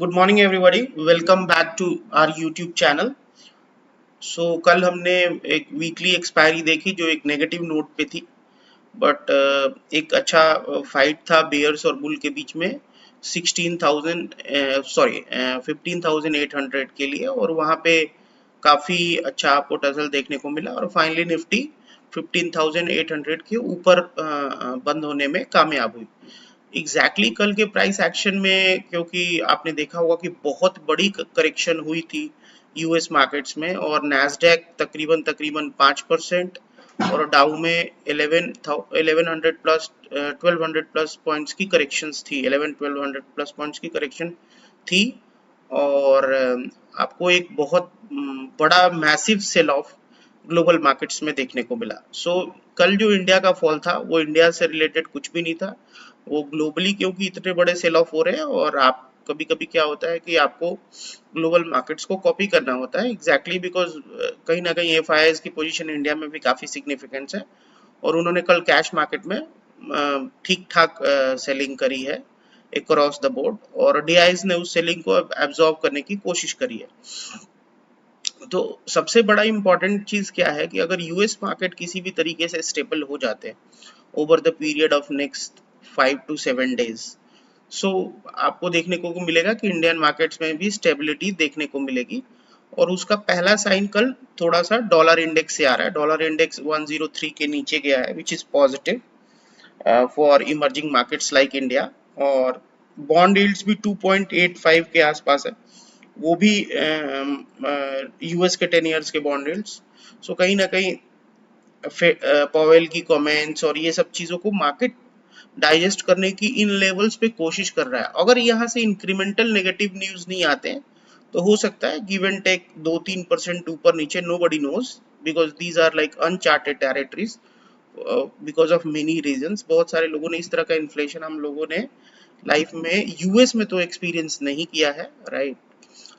Good morning everybody, welcome back to our YouTube channel. कल हमने एक वीकली एक्सपायरी देखी जो एक नेगेटिव नोट पे थी, बट एक अच्छा फाइट था बेयर्स और बुल के बीच में 15,800 के लिए, और वहाँ पे काफ़ी अच्छा आपको टसल देखने को मिला और फाइनली निफ्टी 15,800 के ऊपर बंद होने में कामयाब हुई। कल के प्राइस एक्शन में, क्योंकि आपने देखा होगा कि बहुत बड़ी करेक्शन हुई थी यूएस मार्केट्स में, और नैस्डैक तकरीबन तकरीबन 5% और डाउ में 1100 प्लस 1200 प्लस पॉइंट्स की करेक्शंस थी, 1200 प्लस पॉइंट्स की करेक्शन थी। और आपको एक बहुत बड़ा massive cell of global markets में देखने को मिला। कल जो इंडिया का फॉल था वो इंडिया से रिलेटेड कुछ भी नहीं था, वो ग्लोबली, क्योंकि इतने बड़े सेल ऑफ हो रहे हैं और आप कभी कभी क्या होता है कि आपको ग्लोबल मार्केट्स को कॉपी करना होता है, बिकॉज कहीं ना कहीं एफआईआईज की पोजीशन इंडिया में भी काफ़ी सिग्निफिकेंस है, और उन्होंने कल कैश मार्केट में ठीक ठाक सेलिंग करी है अक्रॉस द बोर्ड, और डीआईज ने उस सेलिंग को एब्जॉर्ब करने की कोशिश करी है। तो सबसे बड़ा इंपॉर्टेंट चीज क्या है कि अगर यूएस मार्केट किसी भी तरीके से स्टेबल हो जाते हैं over the period of next 5 to 7 days, सो आपको देखने को मिलेगा कि इंडियन मार्केट्स में भी स्टेबिलिटी देखने को मिलेगी। और उसका पहला साइन कल थोड़ा सा डॉलर इंडेक्स से आ रहा है। डॉलर इंडेक्स 103 के नीचे गया है, which is positive for emerging markets like India. और बॉन्ड यील्ड्स भी 2.85 के आसपास है, वो भी यूएस के 10 ईयर्स के बॉन्ड यील्ड्स। कहीं ना कहीं पॉवेल की कमेंट्स और ये सब चीजों को मार्केट डाइजेस्ट करने की इन लेवल्स पे कोशिश कर रहा है। अगर यहाँ से इंक्रीमेंटल नेगेटिव न्यूज नहीं आते हैं तो हो सकता है गिव एंड टेक 2-3% ऊपर नीचे, nobody knows, because these are like uncharted territories because of many reasons. बहुत सारे लोगों ने इस तरह का इन्फ्लेशन हम लोगों ने लाइफ में यूएस में तो एक्सपीरियंस नहीं किया है, राइट।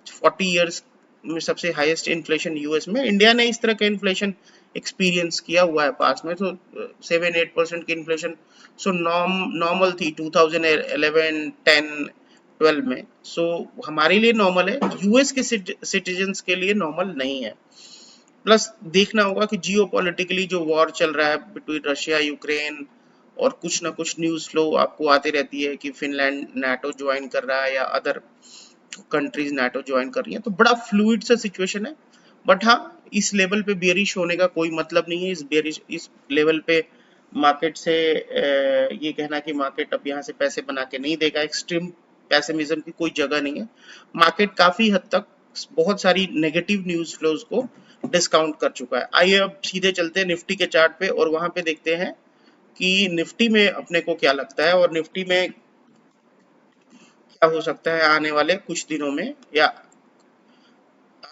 40 ईयर्स में सबसे हाईएस्ट इन्फ्लेशन यूएस में। इंडिया ने इस तरह का इन्फ्लेशन एक्सपीरियंस किया हुआ है पास में, तो 7-8% की इन्फ्लेशन नॉर्मल थी 2011-10-12 में। हमारे लिए नॉर्मल है, यूएस के सिटीजन्स के लिए नॉर्मल नहीं है। प्लस देखना होगा कि जियोपॉलिटिकली जो वॉर चल रहा है बिटवीन रशिया यूक्रेन, और कुछ ना कुछ न्यूज फ्लो आपको आती रहती है कि फिनलैंड नाटो ज्वाइन कर रहा है या अदर कंट्रीज नाटो ज्वाइन कर रही हैं, तो बड़ा फ्लूइड सा सिचुएशन है। बट हाँ, इस लेवल पे बेरिश होने का कोई मतलब नहीं है। इस लेवल पे मार्केट से ये कहना कि मार्केट अब यहाँ से पैसे बना के नहीं देगा, एक्सट्रीम पैसिमिज्म की कोई जगह नहीं है। मार्केट काफी हद तक बहुत सारी नेगेटिव न्यूज फ्लोज को डिस्काउंट कर चुका है। आइए अब सीधे चलते हैं निफ्टी के चार्ट पे, और वहां पे देखते हैं कि निफ्टी में अपने को क्या लगता है, और निफ्टी में क्या हो सकता है आने वाले कुछ दिनों में, या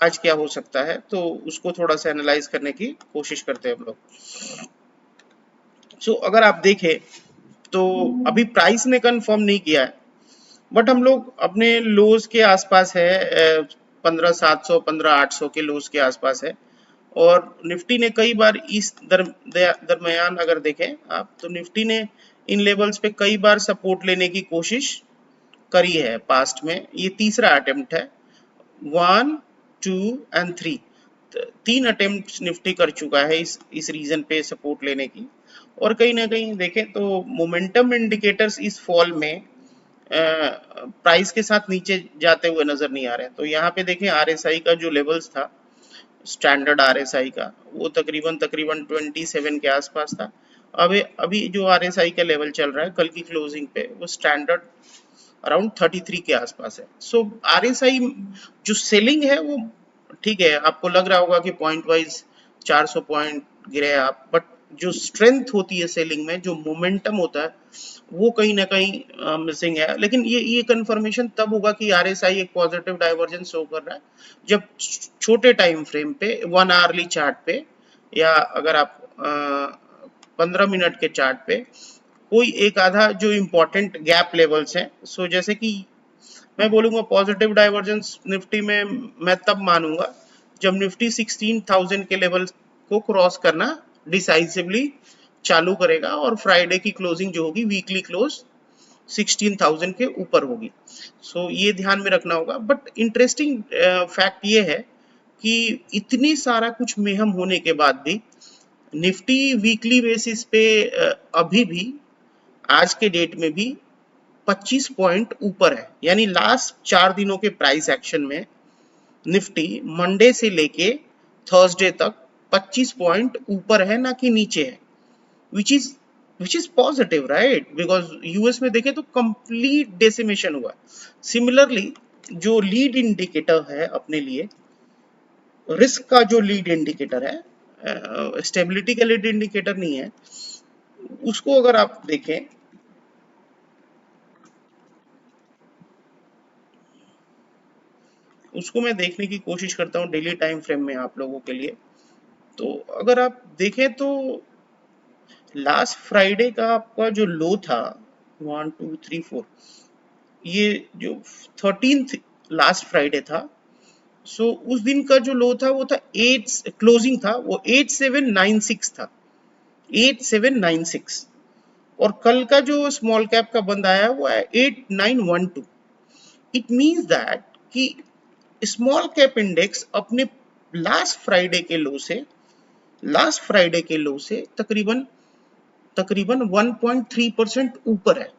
आज क्या हो सकता है, तो उसको थोड़ा सा एनालाइज करने की कोशिश करते हैं हम लोग। अगर आप देखें तो अभी प्राइस ने कंफर्म नहीं किया है, बट हम लोग अपने लोज के आसपास है, 15,700 15,800 के लोज के आसपास है। और निफ्टी ने कई बार इस दरमियान अगर देखें आप, तो निफ्टी ने इन लेवल्स पे कई बार सपोर्ट लेने की कोशिश करी है पास्ट में। ये तीसरा अटेम्प्ट है, 1, 2 एंड 3। तीन अटेम्प्ट निफ्टी कर चुका है इस रीजन पे सपोर्ट लेने की। और कहीं ना कहीं देखें तो मोमेंटम इंडिकेटर्स इस फॉल में प्राइस के साथ नीचे जाते हुए नजर नहीं आ रहे हैं। तो यहाँ पे देखें आरएसआई का जो लेवल्स था, स्टैंडर्ड आरएसआई का, वो तकरीबन तकरीबन 27 के आसपास था। अब अभी जो आरएसआई का लेवल चल रहा है कल की क्लोजिंग पे, वो स्टैंडर्ड अराउंड 33 के आसपास है। आरएसआई जो सेलिंग है वो ठीक है, आपको लग रहा होगा कि पॉइंट वाइज 400 पॉइंट गिरे आप, बट जो स्ट्रेंथ होती है सेलिंग में, जो मोमेंटम होता है, वो कहीं ना कहीं मिसिंग है। लेकिन ये कंफर्मेशन तब होगा कि आरएसआई एक पॉजिटिव डाइवर्जेंस शो कर रहा है जब छोटे टाइम फ्रेम पे 1 आवरली चार्ट पे, या अगर आप 15 मिनट के चार्ट पे कोई एक आधा जो इम्पोर्टेंट गैप लेवल्स हैं। जैसे कि मैं बोलूंगा पॉजिटिव डाइवर्जेंस निफ्टी में मैं तब मानूंगा जब निफ्टी 16,000 के लेवल को क्रॉस करना डिसाइसिवली चालू करेगा, और फ्राइडे की क्लोजिंग जो होगी वीकली क्लोज 16,000 के ऊपर होगी। सो ये ध्यान में रखना होगा। बट इंटरेस्टिंग फैक्ट ये है कि इतनी सारा कुछ मेहम होने के बाद भी निफ्टी वीकली बेसिस पे अभी भी आज के डेट में भी 25 पॉइंट ऊपर है। यानी लास्ट 4 दिनों के प्राइस एक्शन में निफ्टी मंडे से लेके थर्सडे तक 25 पॉइंट ऊपर है, ना कि नीचे है, which is positive, right? Because US में देखें तो कंप्लीट डेसिमेशन हुआ। सिमिलरली जो लीड इंडिकेटर है अपने लिए, रिस्क का जो लीड इंडिकेटर है, स्टेबिलिटी का लीड इंडिकेटर नहीं है, उसको अगर आप देखें, उसको मैं देखने की कोशिश करता हूँ डेली टाइम फ्रेम में आप लोगों के लिए। तो अगर आप देखें तो लास्ट फ्राइडे का आपका जो लो था 1 2 3 4, ये जो 13th लास्ट फ्राइडे था, सो उस दिन का जो लो था वो था 8, क्लोजिंग था वो 8796 था, 8796। और कल का जो स्मॉल कैप का बंद आया वो है 8912। इट मींस दैट कि स्मॉल कैप इंडेक्स अपने लास्ट फ्राइडे के लो से तकरीबन 1.3% ऊपर है,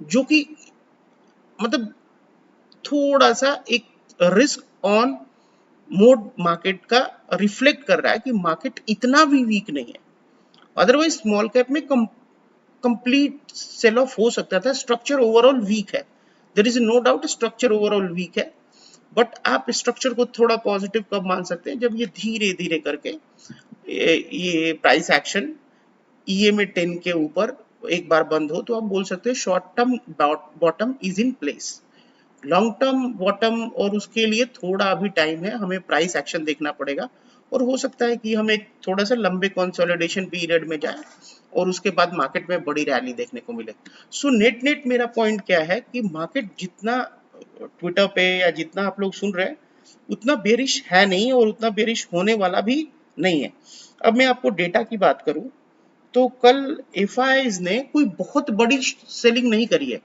जो कि मतलब थोड़ा सा एक रिस्क ऑन मोड मार्केट का रिफ्लेक्ट कर रहा है कि मार्केट इतना भी वीक नहीं है। अदरवाइज स्मॉल कैप में कंप्लीट सेल ऑफ हो सकता था। स्ट्रक्चर ओवरऑल वीक है, there is no doubt, structure overall weak है। बट आप स्ट्रक्चर को थोड़ा पॉजिटिव कब मान सकते हैं? जब ये धीरे धीरे करके ये प्राइस एक्शन ईएमए 10 के ऊपर एक बार बंद हो तो आप बोल सकते हैं short term bottom is in place. Long term bottom और उसके लिए थोड़ा अभी टाइम है, हमें प्राइस एक्शन देखना पड़ेगा। और हो सकता है कि हम एक थोड़ा सा लंबे कंसोलिडेशन पीरियड में जाए और उसके बाद मार्केट में बड़ी रैली देखने को मिले। सो नेट नेट मेरा पॉइंट क्या है कि मार्केट जितना ट्विटर पे या जितना आप लोग सुन रहे हैं उतना बेरिश है नहीं और उतना बेरिश होने वाला भी नहीं है। अब मैं आपको डेटा की बात करूं तो कल एफआईआईज ने कोई बहुत बड़ी सेलिंग नहीं करी है।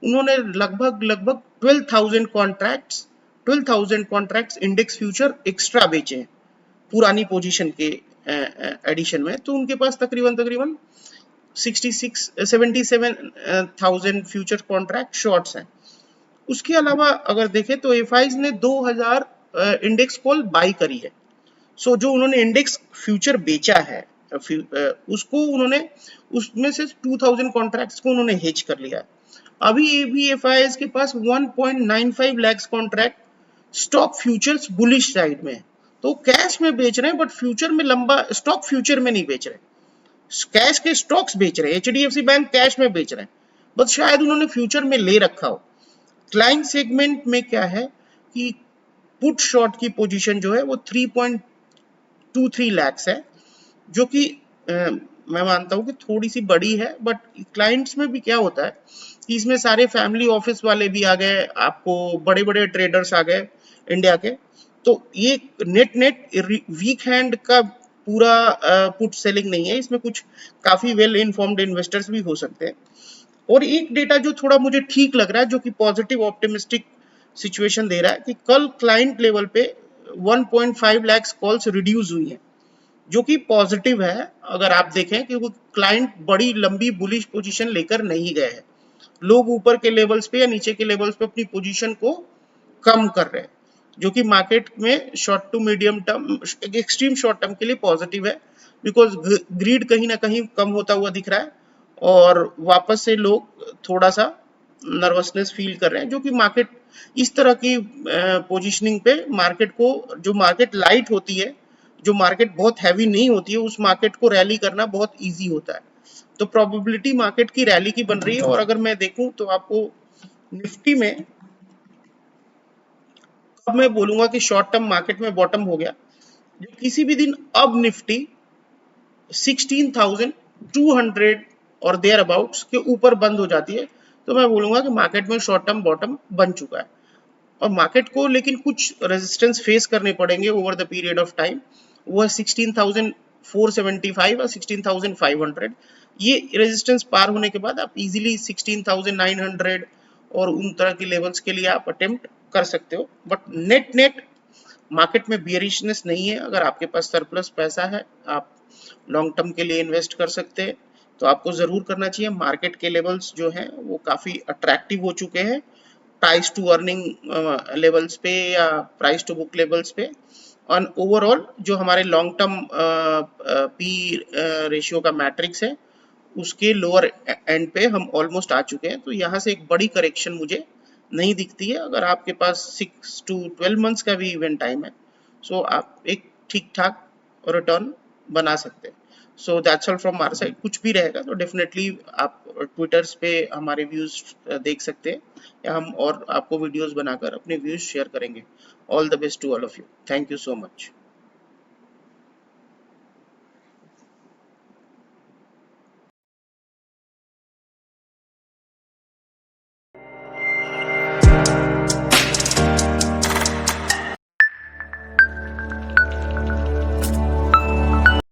उन्होंने लगभग 12,000 कॉन्ट्रैक्ट्स इंडेक्स फ्यूचर एक्स्ट्रा बेचे हैं पुरानी पोजीशन के एडिशन में। तो उनके पास तकरीबन तकरीबन 77,000 फ्यूचर कॉन्ट्रैक्ट शॉर्ट्स हैं। उसके अलावा अगर देखें तो एफआईज ने 2000 इंडेक्स कॉल बाई करी है। सो जो उन्होंने इंडेक्स फ्यूचर बेचा है उसको उन्होंने उसमें से 2000 कॉन्ट्रैक्ट्स को उन्होंने हेज कर लिया है। अभी एबीएफआईएस के पास 1.95 lakh contract stock futures bullish side में है। तो कैश में बेच रहे हैं बट फ्यूचर में लंबा स्टॉक फ्यूचर में नहीं बेच रहे, कैश के स्टॉक्स बेच रहे हैं। एचडीएफसी बैंक कैश में बेच रहे हैं, बस शायद उन्होंने फ्यूचर में ले रखा हो। क्लाइंट सेगमेंट में क्या है कि पुट शॉर्ट की पोजीशन जो है वो 3.23 लाख है, जो कि मैं मानता हूं कि थोड़ी सी बड़ी है। बट क्लाइंट्स में भी क्या होता है कि इसमें सारे फैमिली ऑफिस वाले भी आ गए, आपको बड़े बड़े ट्रेडर्स आ गए इंडिया के। तो ये नेट नेट वीक हैंड का पूरा पुट सेलिंग नहीं है, इसमें कुछ काफी वेल इन्फॉर्म्ड इन्वेस्टर्स भी हो सकते हैं। और एक डेटा जो थोड़ा मुझे ठीक लग रहा है, जो कि पॉजिटिव ऑप्टिमिस्टिक सिचुएशन दे रहा है कि कल क्लाइंट लेवल पे 1.5 लाख कॉल्स रिड्यूस हुई है, जो कि पॉजिटिव है। अगर आप देखें कि वो क्लाइंट बड़ी लंबी बुलिश पोजीशन लेकर नहीं गए हैं, लोग ऊपर के लेवल्स पे या नीचे के लेवल्स पे अपनी पोजीशन को कम कर रहे हैं, जो कि मार्केट में short to medium term, extreme short term के लिए पॉजिटिव है। बिकॉज ग्रीड कहीं ना कहीं कम होता हुआ दिख रहा है और वापस से लोग थोड़ा सा नर्वसनेस फील कर रहे हैं, जो कि मार्केट इस तरह की पोजीशनिंग पे मार्केट को, जो मार्केट लाइट होती है, जो मार्केट बहुत हैवी नहीं होती है, उस मार्केट को रैली करना बहुत इजी होता है। तो प्रोबेबिलिटी मार्केट की रैली की बन रही है। और अगर मैं देखूं तो आपको निफ्टी में अब मैं बोलूंगा कि शॉर्ट टर्म मार्केट में बॉटम हो गया। जो किसी भी दिन अब निफ्टी 16,200 और देयर अबाउट्स के ऊपर बंद हो जाती है तो मैं बोलूंगा कि मार्केट में शॉर्ट टर्म बॉटम बन चुका है। और मार्केट को लेकिन कुछ रेजिस्टेंस फेस करने पड़ेंगे over the period of time. वो है 16,475 और 16,500। ये रेजिस्टेंस पार होने के बाद आप इजीली 16,900 और उन तरह के लेवल्स के लिए आप अटेम्प्ट कर सकते हो। बट नेट नेट मार्केट में बियरिशनेस नहीं है। अगर आपके पास सरप्लस पैसा है, आप लॉन्ग टर्म के लिए इन्वेस्ट कर सकते हैं, तो आपको जरूर करना चाहिए। मार्केट के लेवल्स जो हैं वो काफी अट्रैक्टिव हो चुके हैं प्राइस टू अर्निंग लेवल्स पे या प्राइस टू बुक लेवल्स पे। और ओवरऑल जो हमारे लॉन्ग टर्म पी रेशियो का मैट्रिक्स है उसके लोअर एंड पे हम ऑलमोस्ट आ चुके हैं। तो यहाँ से एक बड़ी करेक्शन मुझे नहीं दिखती है। अगर आपके पास 6 to 12 मंथ्स का भी इवेंट टाइम है, सो आप एक ठीक ठाक रिटर्न बना सकते हैं। So that's all from our side. कुछ भी रहेगा तो डेफिनेटली आप ट्विटर्स पे हमारे व्यूज देख सकते हैं, या हम और आपको वीडियोस बनाकर अपने व्यूज शेयर करेंगे। All the best to all of you. Thank you so much.